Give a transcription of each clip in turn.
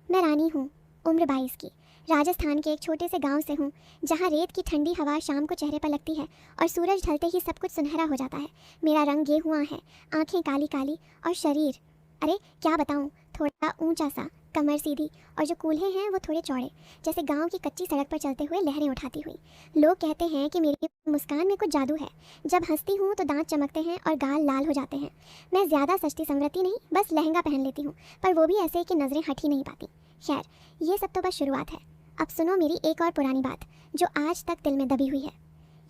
मैं रानी हूँ, उम्र 22 की। राजस्थान के एक छोटे से गांव से हूँ, जहाँ रेत की ठंडी हवा शाम को चेहरे पर लगती है और सूरज ढलते ही सब कुछ सुनहरा हो जाता है। मेरा रंग गेहुआ है, आंखें काली काली और शरीर, अरे क्या बताऊँ, थोड़ा ऊंचा सा, कमर सीधी और जो कूल्हे हैं वो थोड़े चौड़े, जैसे गांव की कच्ची सड़क पर चलते हुए लहरें उठाती हुई। लोग कहते हैं कि मेरी मुस्कान में कुछ जादू है, जब हंसती हूँ तो दांत चमकते हैं और गाल लाल हो जाते हैं। मैं ज़्यादा सस्ती संवरती नहीं, बस लहंगा पहन लेती हूँ, पर वो भी ऐसे कि नज़रें हट ही नहीं पाती। खैर, ये सब तो बस शुरुआत है। अब सुनो मेरी एक और पुरानी बात, जो आज तक दिल में दबी हुई है।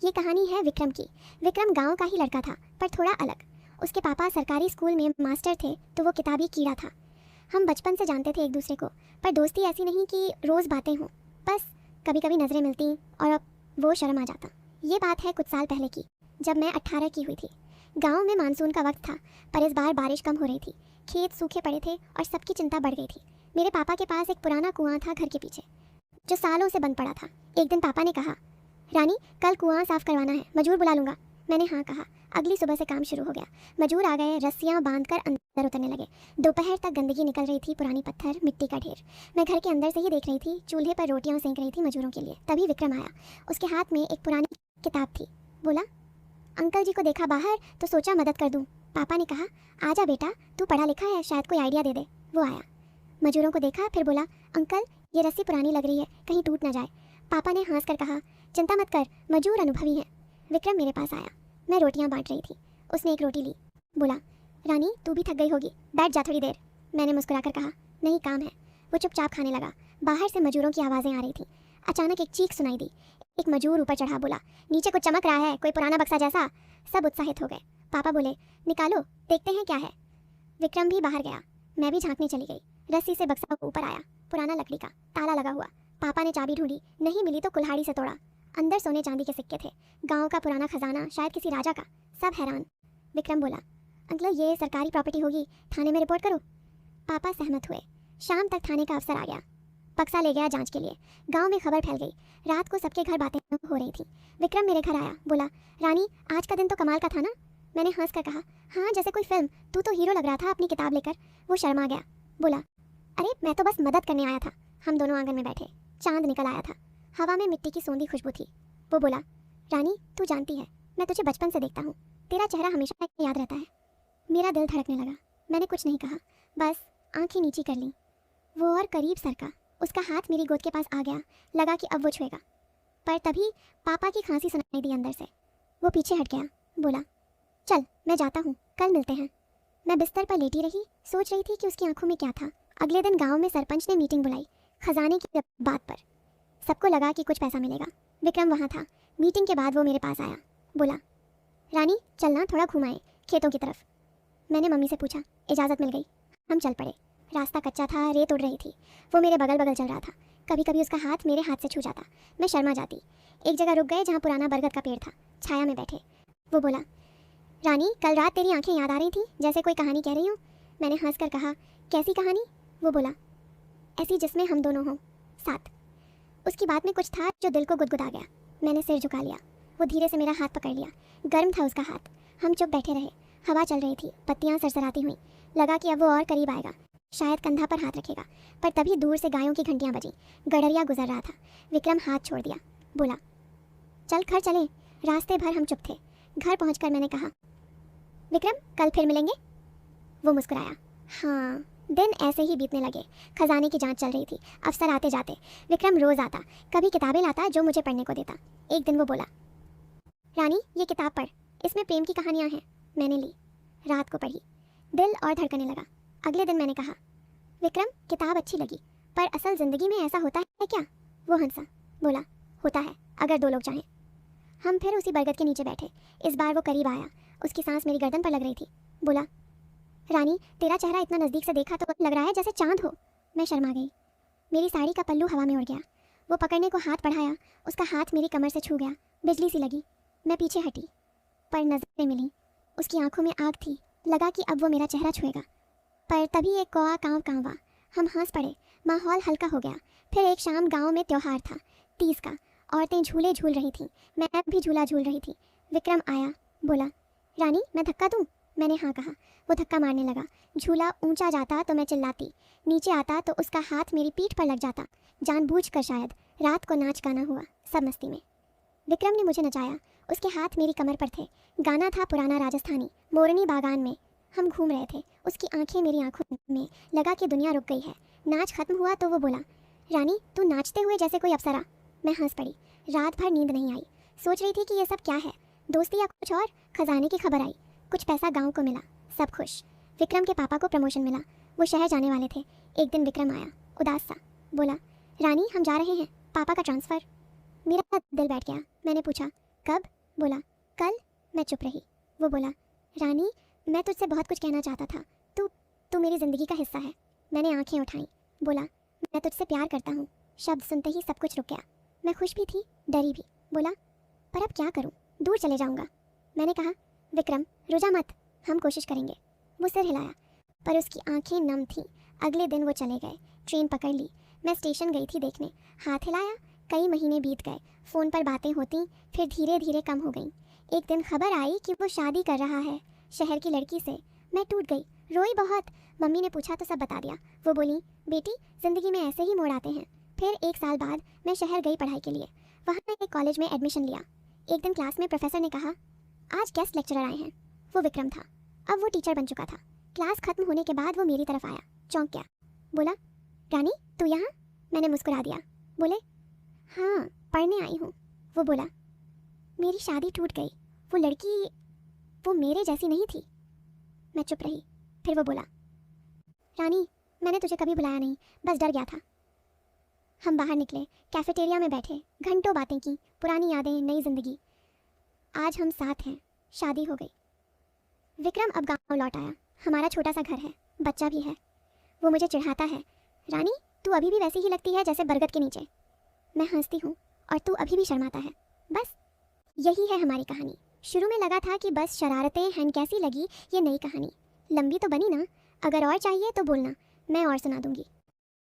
ये कहानी है विक्रम की। विक्रम गांव का ही लड़का था, पर थोड़ा अलग। उसके पापा सरकारी स्कूल में मास्टर थे, तो वो किताबी कीड़ा था। हम बचपन से जानते थे एक दूसरे को, पर दोस्ती ऐसी नहीं कि रोज़ बातें हों, बस कभी कभी नज़रें मिलती और अब वो शर्म आ जाता। ये बात है कुछ साल पहले की, जब मैं 18 की हुई थी। गांव में मानसून का वक्त था, पर इस बार बारिश कम हो रही थी। खेत सूखे पड़े थे और सबकी चिंता बढ़ गई थी। मेरे पापा के पास एक पुराना कुआं था घर के पीछे, जो सालों से बंद पड़ा था। एक दिन पापा ने कहा, रानी कल कुआं साफ करवाना है, मजूर बुला लूँगा। मैंने हाँ कहा। अगली सुबह से काम शुरू हो गया। मजूर आ गए, रस्सियाँ बांधकर अंदर उतरने लगे। दोपहर तक गंदगी निकल रही थी, पुरानी पत्थर, मिट्टी का ढेर। मैं घर के अंदर से ही देख रही थी, चूल्हे पर रोटियां सेंक रही थी मजूरों के लिए। तभी विक्रम आया। उसके हाथ में एक पुरानी किताब थी। बोला, अंकल जी को देखा बाहर तो सोचा मदद कर दूं। पापा ने कहा, आजा बेटा, तू पढ़ा लिखा है, शायद कोई आइडिया दे दे। वो आया, मजूरों को देखा, फिर बोला, अंकल ये रस्सी पुरानी लग रही है, कहीं टूट ना जाए। पापा ने हंस कर कहा, चिंता मत कर, मजूर अनुभवी है। विक्रम मेरे पास आया। मैं रोटियां बांट रही थी। उसने एक रोटी ली। बोला, रानी तू भी थक गई होगी, बैठ जा थोड़ी देर। मैंने मुस्कुराकर कहा, नहीं काम है। वो चुपचाप खाने लगा। बाहर से मजूरों की आवाज़ें आ रही थीं। अचानक एक चीख सुनाई दी। एक मजूर ऊपर चढ़ा, बोला, नीचे कुछ चमक रहा है, कोई पुराना बक्सा जैसा। सब उत्साहित हो गए। पापा बोले, निकालो, देखते हैं क्या है। विक्रम भी बाहर गया। मैं भी झांकने चली गई। रस्सी से बक्सा ऊपर आया, पुराना लकड़ी का, ताला लगा हुआ। पापा ने चाबी ढूंढी, नहीं मिली तो कुल्हाड़ी से तोड़ा। अंदर सोने चांदी के सिक्के थे, गांव का पुराना खजाना, शायद किसी राजा का। सब हैरान। विक्रम बोला, अंकल ये सरकारी प्रॉपर्टी होगी, थाने में रिपोर्ट करो। पापा सहमत हुए। शाम तक थाने का अफसर आ गया। बक्सा ले गया जांच के लिए। गांव में खबर फैल गई। रात को सबके घर बातें हो रही थी। विक्रम मेरे घर आया। बोला, रानी आज का दिन तो कमाल का था ना। मैंने हंस कर कहा, हाँ जैसे कोई फिल्म, तू तो हीरो लग रहा था अपनी किताब लेकर। वो शर्मा गया। बोला, अरे मैं तो बस मदद करने आया था। हम दोनों आंगन में बैठे। चांद निकल आया था। हवा में मिट्टी की सोंधी खुशबू थी। वो बोला, रानी तू जानती है, मैं तुझे बचपन से देखता हूँ, तेरा चेहरा हमेशा याद रहता है। मेरा दिल धड़कने लगा। मैंने कुछ नहीं कहा, बस आंखें नीची कर लीं। वो और करीब सरका। उसका हाथ मेरी गोद के पास आ गया। लगा कि अब वो छुएगा, पर तभी पापा की खांसी सुनाई दी अंदर से। वो पीछे हट गया। बोला, चल मैं जाता हूँ, कल मिलते हैं। मैं बिस्तर पर लेटी रही, सोच रही थी कि उसकी आंखों में क्या था। अगले दिन गांव में सरपंच ने मीटिंग बुलाई, खजाने की बात पर। सबको लगा कि कुछ पैसा मिलेगा। विक्रम वहाँ था। मीटिंग के बाद वो मेरे पास आया। बोला, रानी चलना, थोड़ा घुमाए खेतों की तरफ। मैंने मम्मी से पूछा, इजाज़त मिल गई। हम चल पड़े। रास्ता कच्चा था, रेत उड़ रही थी। वो मेरे बगल बगल चल रहा था। कभी कभी उसका हाथ मेरे हाथ से छू जाता। मैं शर्मा जाती। एक जगह रुक गए जहाँ पुराना बरगद का पेड़ था। छाया में बैठे। वो बोला, रानी कल रात तेरी आंखें याद आ रही थी, जैसे कोई कहानी कह रही हूँ। मैंने हंस कर कहा, कैसी कहानी? वो बोला, ऐसी जिसमें हम दोनों हों साथ। उसकी बात में कुछ था जो दिल को गुदगुदा गया। मैंने सिर झुका लिया। वो धीरे से मेरा हाथ पकड़ लिया। गर्म था उसका हाथ। हम चुप बैठे रहे। हवा चल रही थी, पत्तियां सरसराती हुई। लगा कि अब वो और करीब आएगा, शायद कंधा पर हाथ रखेगा। पर तभी दूर से गायों की घंटियां बजी। गडरिया गुजर रहा था। विक्रम हाथ छोड़ दिया। बोला, चल घर चले। रास्ते भर हम चुप थे। घर पहुंचकर मैंने कहा, विक्रम कल फिर मिलेंगे। वो मुस्कुराया। हाँ, दिन ऐसे ही बीतने लगे। खजाने की जांच चल रही थी। अफसर आते जाते। विक्रम रोज आता, कभी किताबें लाता जो मुझे पढ़ने को देता। एक दिन वो बोला, रानी ये किताब पढ़, इसमें प्रेम की कहानियां हैं। मैंने ली। रात को पढ़ी। दिल और धड़कने लगा। अगले दिन मैंने कहा, विक्रम किताब अच्छी लगी, पर असल जिंदगी में ऐसा होता है क्या? वो हंसा। बोला, होता है, अगर दो लोग चाहें। हम फिर उसी बरगद के नीचे बैठे। इस बार वो करीब आया। उसकी सांस मेरी गर्दन पर लग रही थी। बोला, रानी तेरा चेहरा इतना नज़दीक से देखा तो लग रहा है जैसे चांद हो। मैं शर्मा गई। मेरी साड़ी का पल्लू हवा में उड़ गया। वो पकड़ने को हाथ बढ़ाया। उसका हाथ मेरी कमर से छू गया। बिजली सी लगी। मैं पीछे हटी, पर नजरें मिली। उसकी आंखों में आग थी। लगा कि अब वो मेरा चेहरा छुएगा, पर तभी एक कौआ कांव कांवा। हम हंस पड़े। माहौल हल्का हो गया। फिर एक शाम गांव में त्योहार था, तीज का। औरतें झूले झूल रही थीं। मैं भी झूला झूल रही थी। विक्रम आया। बोला, रानी मैं धक्का दूं? मैंने हाँ कहा। वो धक्का मारने लगा। झूला ऊंचा जाता तो मैं चिल्लाती, नीचे आता तो उसका हाथ मेरी पीठ पर लग जाता। जानबूझकर शायद। रात को नाच गाना हुआ, सब मस्ती में। विक्रम ने मुझे नचाया। उसके हाथ मेरी कमर पर थे। गाना था पुराना राजस्थानी, मोरनी बागान में। हम घूम रहे थे। उसकी आंखें मेरी आंखों में। लगा कि दुनिया रुक गई है। नाच खत्म हुआ तो वो बोला, रानी तू नाचते हुए जैसे कोई अप्सरा। मैं हंस पड़ी। रात भर नींद नहीं आई। सोच रही थी कि ये सब क्या है, दोस्ती या कुछ और। खजाने की खबर आई, कुछ पैसा गांव को मिला, सब खुश। विक्रम के पापा को प्रमोशन मिला, वो शहर जाने वाले थे। एक दिन विक्रम आया, उदास सा। बोला, रानी हम जा रहे हैं, पापा का ट्रांसफ़र। मेरा दिल बैठ गया। मैंने पूछा, कब? बोला, कल। मैं चुप रही। वो बोला, रानी मैं तुझसे बहुत कुछ कहना चाहता था। तू तू मेरी ज़िंदगी का हिस्सा है। मैंने आंखें उठाई। बोला, मैं तुझसे प्यार करता हूँ। शब्द सुनते ही सब कुछ रुक गया। मैं खुश भी थी, डरी भी। बोला, पर अब क्या करूँ, दूर चले जाऊँगा। मैंने कहा, विक्रम रुझा मत, हम कोशिश करेंगे। वो सिर हिलाया, पर उसकी आंखें नम थीं। अगले दिन वो चले गए। ट्रेन पकड़ ली। मैं स्टेशन गई थी देखने। हाथ हिलाया। कई महीने बीत गए। फ़ोन पर बातें होती, फिर धीरे धीरे कम हो गईं। एक दिन खबर आई कि वो शादी कर रहा है शहर की लड़की से। मैं टूट गई, रोई बहुत। मम्मी ने पूछा तो सब बता दिया। वो बोली, बेटी ज़िंदगी में ऐसे ही मोड़ आते हैं। फिर 1 साल बाद मैं शहर गई पढ़ाई के लिए। वहाँ एक कॉलेज में एडमिशन लिया। एक दिन क्लास में प्रोफेसर ने कहा, आज गेस्ट लेक्चरर आए हैं। वो विक्रम था। अब वो टीचर बन चुका था। क्लास खत्म होने के बाद वो मेरी तरफ आया, चौंक गया। बोला, रानी तू यहाँ? मैंने मुस्कुरा दिया। बोले, हाँ पढ़ने आई हूँ। वो बोला, मेरी शादी टूट गई। वो लड़की वो मेरे जैसी नहीं थी। मैं चुप रही। फिर वो बोला, रानी मैंने तुझे कभी बुलाया नहीं, बस डर गया था। हम बाहर निकले, कैफेटेरिया में बैठे, घंटों बातें की, पुरानी यादें, नई जिंदगी। आज हम साथ हैं, शादी हो गई। विक्रम अब गांव लौट आया। हमारा छोटा सा घर है, बच्चा भी है। वो मुझे चिढ़ाता है, रानी तू अभी भी वैसी ही लगती है जैसे बरगद के नीचे। मैं हंसती हूँ और तू अभी भी शर्माता है। बस यही है हमारी कहानी। शुरू में लगा था कि बस शरारतें हैं, कैसी लगी ये नई कहानी। लंबी तो बनी ना। अगर और चाहिए तो बोलना, मैं और सुना दूंगी।